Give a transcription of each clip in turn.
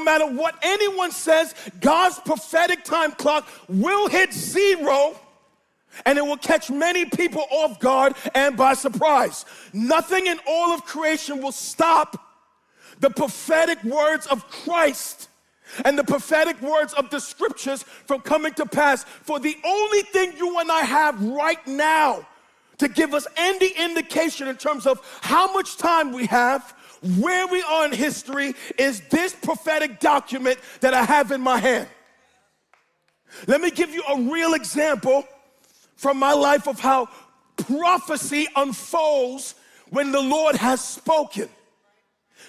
matter what anyone says, God's prophetic time clock will hit zero, and it will catch many people off guard and by surprise. Nothing in all of creation will stop the prophetic words of Christ and the prophetic words of the scriptures from coming to pass. For the only thing you and I have right now to give us any indication in terms of how much time we have, where we are in history, is this prophetic document that I have in my hand. Let me give you a real example from my life of how prophecy unfolds when the Lord has spoken.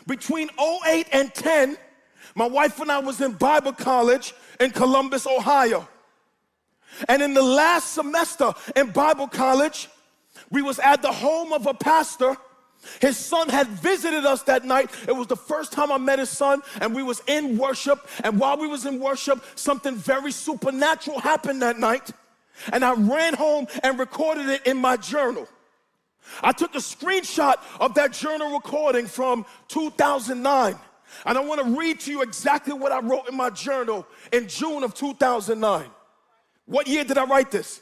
Between 08 and 10, my wife and I was in Bible college in Columbus, Ohio. And in the last semester in Bible college, we was at the home of a pastor. His son had visited us that night. It was the first time I met his son, and we was in worship. And while we was in worship, something very supernatural happened that night. And I ran home and recorded it in my journal. I took a screenshot of that journal recording from 2009. And I want to read to you exactly what I wrote in my journal in June of 2009. What year did I write this?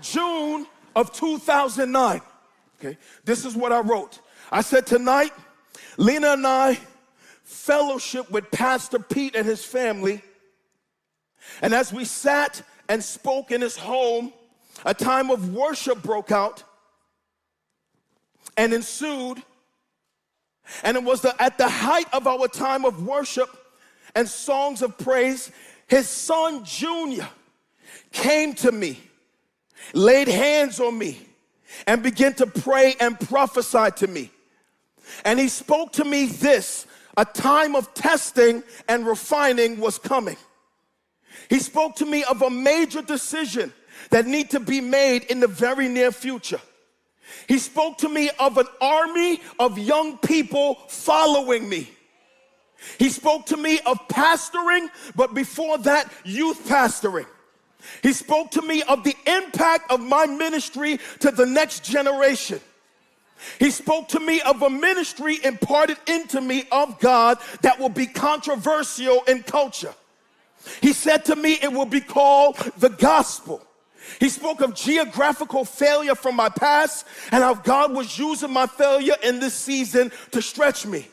June of 2009. Okay, this is what I wrote. I said, tonight, Lena and I fellowship with Pastor Pete and his family. And as we sat and spoke in his home, a time of worship broke out and ensued. And it was at the height of our time of worship and songs of praise, his son Junior came to me, laid hands on me, and began to pray and prophesy to me. And he spoke to me this: a time of testing and refining was coming. He spoke to me of a major decision that need to be made in the very near future. He spoke to me of an army of young people following me. He spoke to me of pastoring, but before that, youth pastoring. He spoke to me of the impact of my ministry to the next generation. He spoke to me of a ministry imparted into me of God that will be controversial in culture. He said to me it will be called the gospel. He spoke of geographical failure from my past and how God was using my failure in this season to stretch me.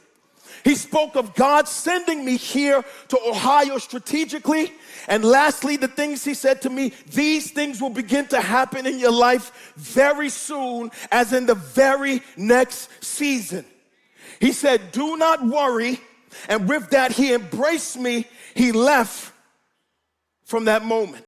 He spoke of God sending me here to Ohio strategically. And lastly, the things he said to me, these things will begin to happen in your life very soon, as in the very next season. He said, do not worry. And with that, he embraced me. He left from that moment.